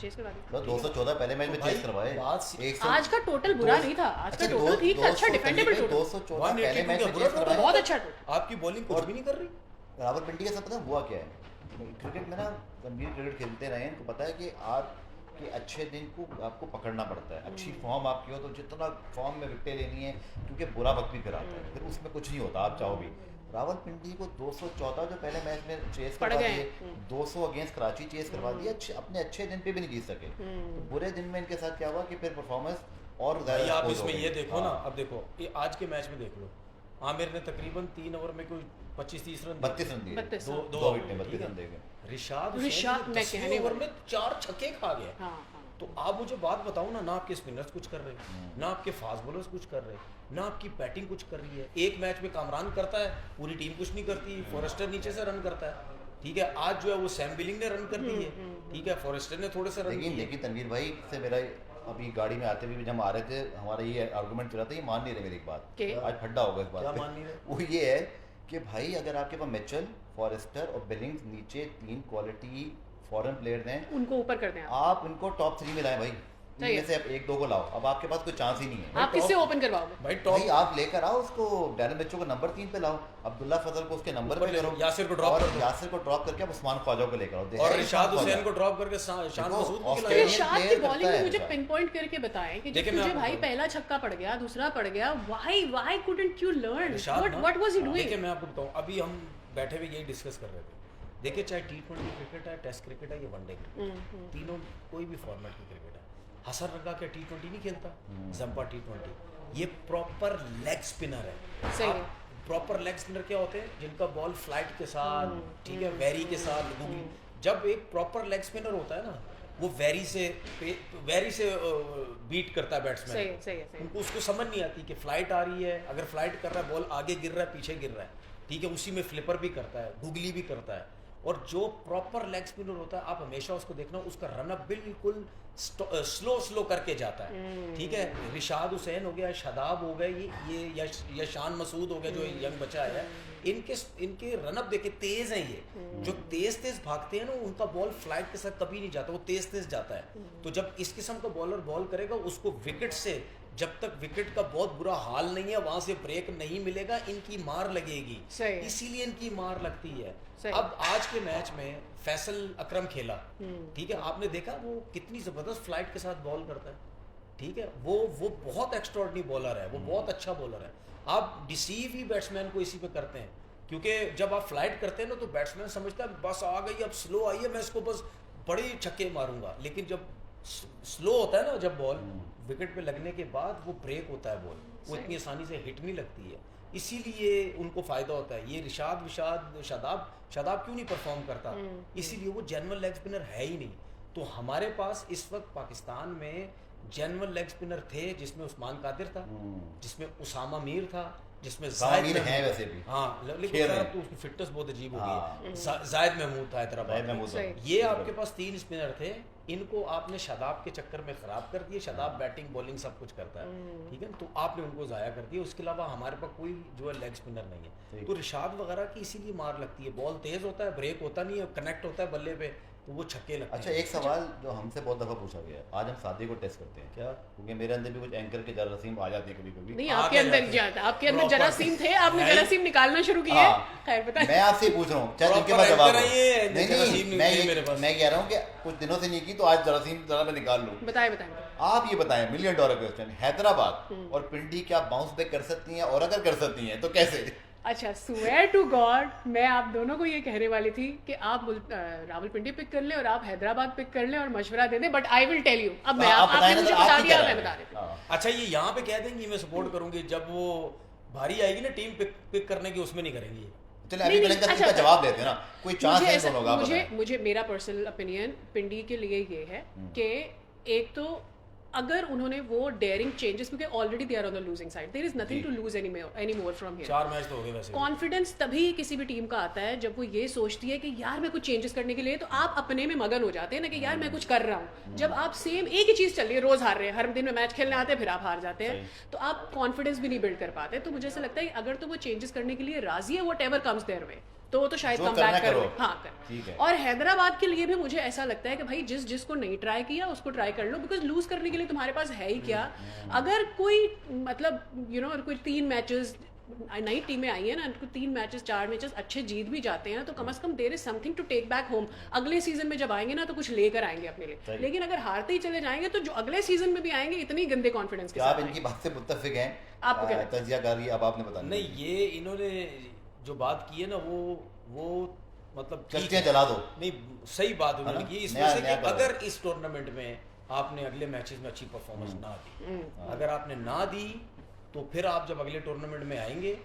Chess करवा दी। 214 पहले match में चेस करवाए। आज का टोटल बुरा नहीं था, आज का टोटल ठीक था, अच्छा डिफेंडेबल टोटल। 214 पहले मैच में चेस करवाए, बहुत अच्छा। आपकी बॉलिंग कुछ भी नहीं कर रही। रावलपिंडी के साथ पता हुआ क्या है, क्रिकेट में ना गंभीर क्रिकेट खेलते रहे हैं तो पता है कि आपके अच्छे दिन को आपको पकड़ना पड़ता है। अच्छी फॉर्म आपकी हो तो जितना फॉर्म में विकेटें लेनी है, क्योंकि बुरा वक्त भी फिर आता है, फिर उसमें कुछ नहीं होता आप चाहो भी। रावलपिंडी को 214 जो पहले मैच में चेस करवा दिए, 200 अगेंस्ट कराची चेस करवा दिया, अपने अच्छे दिन पे भी नहीं जीत सके। तो बुरे दिन में इनके साथ क्या हुआ कि फिर परफॉर्मेंस और ज्यादा। आप इसमें ये देखो ना, अब देखो ये आज के मैच में देख लो, आमिर ने तकरीबन 3 ओवर में कोई 25-30 रन 32 रन दिए, 2 विकेट 32 रन दे गए। रिशाद मैं कहने ओवर में 4 छक्के खा गए। हाँ। तो आप मुझे बात बताओ ना आपके स्पिनर्स कुछ कर रहे, ना आपके फास्ट बॉलर्स कुछ कर रहे, ना आपकी बैटिंग कुछ कर रही है। एक मैच में कामरान करता है, पूरी टीम कुछ नहीं करती, फॉरेस्टर नीचे से रन करता है, ठीक है। आज जो है वो सैम बिलिंग ने रन कर दी है, ठीक है, फॉरेस्टर ने थोड़े से रन किए। लेकिन तनवीर भाई से मेरा अभी गाड़ी में आते हुए भी जब हम आ रहे थे, हमारा ये आर्गुमेंट चला था, ये मान नहीं रहे मेरी एक बात, आज फड्डा होगा इस बात क्या मान नहीं रहे? वो ये है कि भाई अगर आपके पास मिचेल, फॉरेस्टर और बिलिंग्स नीचे 3 क्वालिटी फॉरेन प्लेयर्स हैं, उनको ऊपर कर दें आप उनको टॉप 3 में लाएं भाई, इनमें से आप 1-2 को लाओ। अब आपके पास कोई चांस ही नहीं है। आप किससे ओपन करवाओगे भाई आप लेकर आओ उसको, डैलन मिचेल को नंबर 3 पे लाओ, अब्दुल्ला फजल को उसके नंबर पे ले लो, यासिर को ड्रॉप करके आप उस्मान ख्वाजा को लेकर आओ, और रिशाद हुसैन को ड्रॉप करके शान मसूद को तो रिशाद की बॉलिंग में मुझे पिन पॉइंट करके बताएं कि जब मुझे भाई पहला छक्का पड़ गया, दूसरा पड़ गया, why couldn't you learn, what was he doing? देखिए मैं आपको बताऊं, अभी हम बैठे हुए यही डिस्कस कर रहे थे। देखिए चाहे T20 क्रिकेट है, टेस्ट क्रिकेट है, या वनडे क्रिकेट, तीनों कोई भी फॉर्मेट की क्रिकेट है। हसन रंगा क्या T20 नहीं खेलता, जंपा T20, ये प्रॉपर लेग स्पिनर है। सही है। प्रॉपर लेग स्पिनर क्या होते हैं, जिनका बॉल फ्लाइट के साथ, ठीक है, वेरी के साथ, जब एक प्रॉपर लेग स्पिनर होता है ना, वो वेरी से बीट करता है बैट्समैन। सही। उनको उसको समझ नहीं आती कि फ्लाइट आ रही है, अगर फ्लाइट कर रहा है बॉल आगे गिर रहा है, पीछे गिर रहा है, ठीक है, उसी में फ्लिपर भी करता है, गुगली भी करता है। और जो प्रॉपर लेग स्पिनर होता है, आप हमेशा उसको देखना, उसका रनअप बिल्कुल स्लो करके जाता है, ठीक है। रिशाद हुसैन हो गया, शादाब हो गए, ये यशान मसूद हो गया जो यंग बच्चा है, इनके रनअप देखे तेज हैं। ये जो तेज भागते हैं ना, उनका बॉल फ्लाइट के साथ कभी नहीं जाता, वो तेज जाता है। तो जब इस किस्म का बॉलर बॉल करेगा, उसको विकेट से, जब तक विकेट का बहुत बुरा हाल नहीं है, वहां से ब्रेक नहीं मिलेगा, इनकी मार लगेगी, इसीलिए इनकी मार लगती है। अब आज के मैच में फैसल अकरम खेला, ठीक है, आपने देखा वो कितनी जबरदस्त फ्लाइट के साथ बॉल करता है, ठीक है, वो बहुत एक्स्ट्राऑर्डिनरी बॉलर है, वो बहुत अच्छा बॉलर है। आप डिसीव ही बैट्समैन को इसी पे करते हैं, क्योंकि जब आप फ्लाइट करते हैं ना, तो बैट्समैन समझता है बस आ गई, अब स्लो आई है, मैं इसको बस बड़े छक्के मारूंगा। लेकिन जब स्लो होता है ना, जब बॉल विकेट पे लगने के बाद वो ब्रेक होता है बॉल, वो इतनी आसानी से हिट नहीं लगती है, इसीलिए उनको फायदा होता है। ये शादाब क्यों नहीं परफॉर्म करता, इसीलिए वो जेन्युइन लेग स्पिनर है ही नहीं। तो हमारे पास इस वक्त पाकिस्तान में जेन्युइन लेग स्पिनर थे, जिसमें उस्मान कादिर था, जिसमें उसामा मीर था, जिसमें जाहिद है वैसे भी, हाँ, लेकिन तो उसकी फिटनेस बहुत अजीब हो गई। जाहिद महमूद था हैदराबाद में। ये आपके पास 3 स्पिनर थे, इनको आपने शादाब के चक्कर में खराब कर दिए। शादाब बैटिंग बॉलिंग सब कुछ करता है, ठीक है, तो आपने उनको जाया कर दिया। उसके अलावा हमारे पास कोई जो है लेग स्पिनर नहीं है। तो रिशाद वगैरह की इसीलिए मार लगती है, बॉल तेज होता है, ब्रेक होता नहीं है, कनेक्ट होता है बल्ले पे, तो वो छक्के लगते हैं। अच्छा, एक सवाल जो हमसे बहुत दफा पूछा गया है, आज हम सादी को टेस्ट करते हैं क्या, क्योंकि मेरे अंदर भी कुछ एंकर के जरासीम आ जाते हैं कभी नहीं, आपके अंदर जरासीम थे, आपने जरासीम निकालना शुरू किए। खैर बताइए, मैं आपसे पूछ रहा हूँ, चाहे जिनके पास जवाब नहीं, मैं कह रहा हूँ कि कुछ दिनों से नहीं की, तो आज जरासीम जरा मैं निकाल लूँ। बताएं। आप ये बताएं, $1 मिलियन क्वेश्चन, हैदराबाद और पिंडी क्या बाउंस बैक कर सकती हैं, और अगर कर सकती हैं तो कैसे? अच्छा, स्वेयर टू गॉड, मैं आप दोनों को ये कहने वाली थी कि आप रावलपिंडी पिक कर लें और आप हैदराबाद पिक कर लें और मशवरा दे दें, but I will tell you. अब मैं आपने मुझे बता दिया, मैं बता देती हूँ। अच्छा, ये यहाँ पे कह देंगी मैं सपोर्ट करूंगी, जब वो भारी आएगी ना टीम पिक करने की, उसमें नहीं करेंगी। चलिए अभी अच्छा, जवाब देते हैं ना, कोई चांस है दोनों का? मुझे मेरा पर्सनल ओपिनियन पिंडी के लिए ये है कि एक तो अगर उन्होंने वो डेयरिंग चेंजेस, क्योंकि already they are on the losing side, there is nothing to lose any more from here. 4 match तो हो गए वैसे। कॉन्फिडेंस तभी किसी भी टीम का आता है जब वो ये सोचती है कि यार मैं कुछ चेंजेस करने के लिए, तो आप अपने में मगन हो जाते हैं ना कि यार मैं कुछ कर रहा हूँ। जब आप सेम एक ही चीज चल रही है, रोज हार रहे हैं, हर दिन में मैच खेलने आते हैं, फिर आप हार जाते हैं, तो आप कॉन्फिडेंस भी नहीं बिल्ड कर पाते। तो मुझे ऐसा लगता है अगर तो वो चेंजेस करने के लिए राजी है, व्हाटएवर कम्स देयर वे, तो वो तो शायद जो कम करना बैक कर करो। हाँ कर ठीक है। और हैदराबाद के लिए भी मुझे ऐसा लगता है कि भाई जिसको नहीं ट्राई किया उसको ट्राई कर लो, बिकॉज लूज करने के लिए तुम्हारे पास है ही क्या। अगर कोई मतलब कोई 3 मैचेस नई टीमें आई है ना, 3 मैचेस 4 मैचेस अच्छे जीत भी जाते हैं ना, तो कम से कम there is something to take back home. अगले सीजन में जब आएंगे ना तो कुछ लेकर आएंगे अपने लिए। लेकिन अगर हारते ही चले जाएंगे तो जो अगले सीजन में भी आएंगे इतनी गंदे कॉन्फिडेंस के क्या आप साथ इनकी बात से मुत्तफिक हैं? आपको क्या लगता है? तजियाकारी अब आपने बताना नहीं, ये इन्होंने जो बात की है ना वो मतलब ठीक कश्तियाँ है। जला दो। नहीं, सही बात है उन्होंने ना? की इसमें नया- से नया कि करो। अगर इस टूर्नामेंट में आपने अगले मैचेस में अच्छी परफॉर्मेंस ना दी, अगर आपने ना दी तो फिर आप जब अगले टूर्नामेंट में आएंगे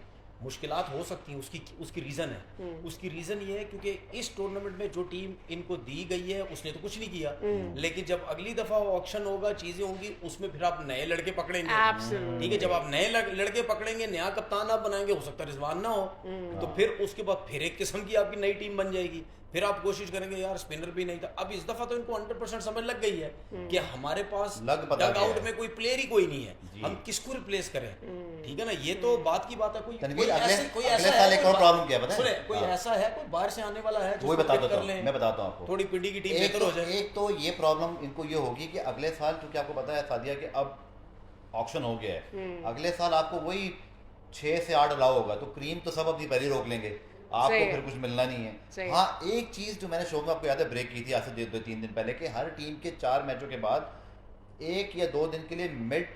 मुश्किलात हो सकती हैं। उसकी रीज़न है, उसकी रीज़न ये है क्योंकि इस टूर्नामेंट में जो टीम इनको दी गई है उसने तो कुछ नहीं किया, लेकिन जब अगली दफ़ा ऑक्शन होगा, चीज़ें होंगी, उसमें फिर आप नए लड़के पकड़ेंगे। Absolutely. ठीक है, जब आप नए लड़के पकड़ेंगे, नया कप्तान आप बनाएंगे, हो सकता है रिजवान ना हो, तो फिर उसके बाद फिर एक किस्म की आपकी नई टीम बन जाएगी। फिर आप कोशिश करेंगे यार स्पिनर भी नहीं था। अब इस दफा तो इनको 100% समझ लग गई है कि हमारे पास लग पता डग गया आउट है। में कोई प्लेयर ही कोई नहीं है, जी। हम किसको रिप्लेस करें। ठीक है ना, ये तो बात की बात है। कोई तनवीर, कोई अगले- ऐसे- कोई अगले ऐसा साल है, एक कोई और problem क्या है पता है? सुने, कोई हाँ। ऐसा है कोई बाहर से आने वाला है वही जिसको बता pick देता कर हूँ, लें, मैं बताता हूँ आपको। थोड़ी पिंडी की टीम एक बेहतर हो जाए। एक तो ये प्रॉब्लम इनको ये होगी कि अगले साल, क्योंकि आपको पता है सादिया कि अब ऑक्शन हो गया है, अगले साल आपको वही 6 से 8 अलाउ होगा, तो क्रीम तो सब अपनी पहली रोक लेंगे, आपको सही है। फिर कुछ मिलना नहीं सही है। है। हाँ, एक चीज़ जो मैंने शो में आपको याद है ब्रेक की थी आज से 2-3 दिन पहले, कि हर टीम के 4 मैचों के बाद 1 या 2 दिन के लिए मिड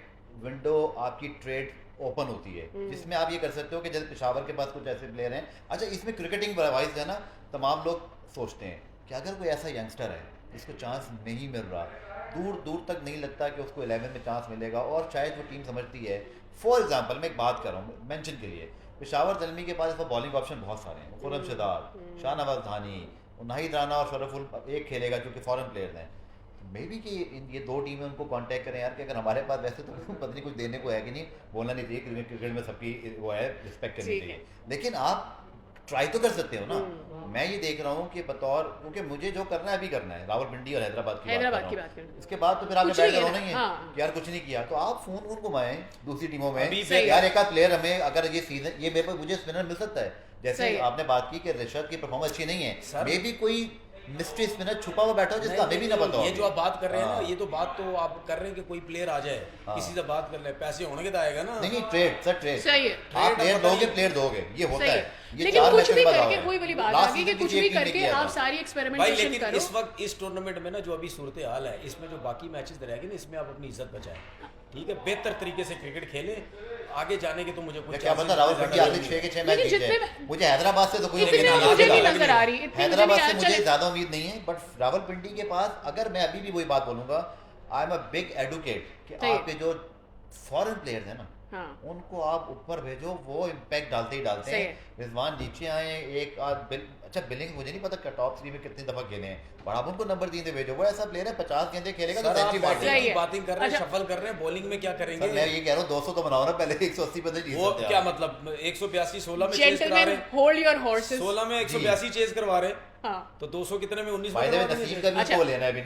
विंडो आपकी ट्रेड ओपन होती है, जिसमें आप ये कर सकते हो कि जैसे पेशावर के पास कुछ ऐसे प्लेयर हैं। अच्छा, इसमें क्रिकेटिंग वाइज है ना, तमाम लोग सोचते हैं कि अगर कोई ऐसा यंगस्टर है जिसको चांस नहीं मिल रहा, दूर दूर तक नहीं लगता कि उसको 11 में चांस मिलेगा, और शायद वो टीम समझती है, फॉर एग्जांपल मैं एक बात कर रहा हूँ मेंशन के लिए, पेशावर दलमी के पास बॉलिंग ऑप्शन बहुत सारे हैं, खुरम शदार, शाहनवाज धानी, नाहिद राना और शरफुल एक खेलेगा जो कि फॉरेन प्लेयर्स हैं। मे बी कि ये 2 टीमें उनको कांटेक्ट करें यार, कि अगर हमारे पास वैसे तो पता नहीं कुछ देने को है कि नहीं, बोलना नहीं चाहिए, क्रिकेट में सबकी वो है, रिस्पेक्ट करनी ठीक है। चाहिए, लेकिन आप ट्राई तो कर सकते हो ना। मैं ये देख रहा हूँ कि बतौर, क्योंकि मुझे जो करना है अभी करना है, रावलपिंडी और हैदराबाद की की बात बात कर रहा करनी हूँ। है। इसके बाद तो फिर आपने कुछ बैठ नहीं कर है होना ना, ही है हाँ। कि यार कुछ नहीं किया, तो आप फोन घुमाएं दूसरी टीमों में, सही यार है। एक आध प्लेयर हमें, अगर ये सीजन ये मेरे को मुझे स्पिनर मिल सकता है, जैसे सही है। आपने बात की कि ऋषभ की परफॉर्मेंस अच्छी नहीं है, सर- मे बी कोई मिस्ट्री स्पिनर छुपा हुआ बैठा हो जिसका हमें भी ना पता हो। ये जो आप बात कर रहे हैं ना, हाँ। ये तो बात तो आप कर रहे हैं कि कोई प्लेयर आ जाए, हाँ। किसी से बात कर ले, पैसे होने के तो आएगा ना। नहीं ट्रेड सर, ट्रेड सही है। आप प्लेयर पता दोगे, नहीं। प्लेयर दोगे, ये होता सही है। है। ये लेकिन 4 कुछ मैचों भी के बाद करके आओ। वही वाली बात Last आ गई कि season कुछ किसी भी एक टीम ने करके किया आप था। सारी भाई एक्सपेरिमेंटेशन लेकिन करो। इस वक्त इस टूर्नामेंट में ना जो अभी सूरत हाल है, इसमें जो बाकी मैचेस रहेंगे ना, इसमें आप अपनी इज्जत बचाएं। ठीक है, बेहतर तरीके से क्रिकेट खेले, आगे जाने के तो मुझे कुछ क्या पता रावलपिंडी आखिरी 6 के 6 मैच लेकिन जीत जितने जाए। मुझे हैदराबाद से तो कोई इतनी उम्मीद मुझे नहीं नहीं है। नजर आ रही, इतनी हैदराबाद मुझे से नहीं मुझे चले- ज्यादा उम्मीद नहीं है, बट रावलपिंडी के पास अगर मैं अभी भी वही बात बोलूंगा, I am a big advocate कि सही है। आपके जो फॉरेन प्लेयर्स हैं ना, हाँ। उनको आप ऊपर भेजो, वो इम्पैक्ट डालते ही डालते सही हैं। रिजवान नीचे आए, एक आध अच्छा बिलिंग मुझे नहीं पता टॉप 3 में कितनी दफा खेले हैं, पर आप उनको नंबर 3 से भेजो, वो ऐसा प्लेयर है 50 गेंदें खेलेगा तो सर, आप सेंचुरी मार बैटिंग देगा। सही की है। बातिंग कर रहे हैं, अच्छा। शफल कर रहे हैं, बॉलिंग में क्या करेंगे? सर मैं ये कह रहा हूँ 200 तो बनाओ ना, पहले 180 पे तो जीत वो सकते हैं क्या आप। मतलब 182 16 में चेज करा जेंटलमैन रहे हैं, होल्ड योर हॉर्सेस। 16 में 182 चेज करवा रहे हैं, हाँ। तो 200 कितने में 19 भाई में देवे करवा नसीब देंगे। का भी अच्छा। को लेना है अभी,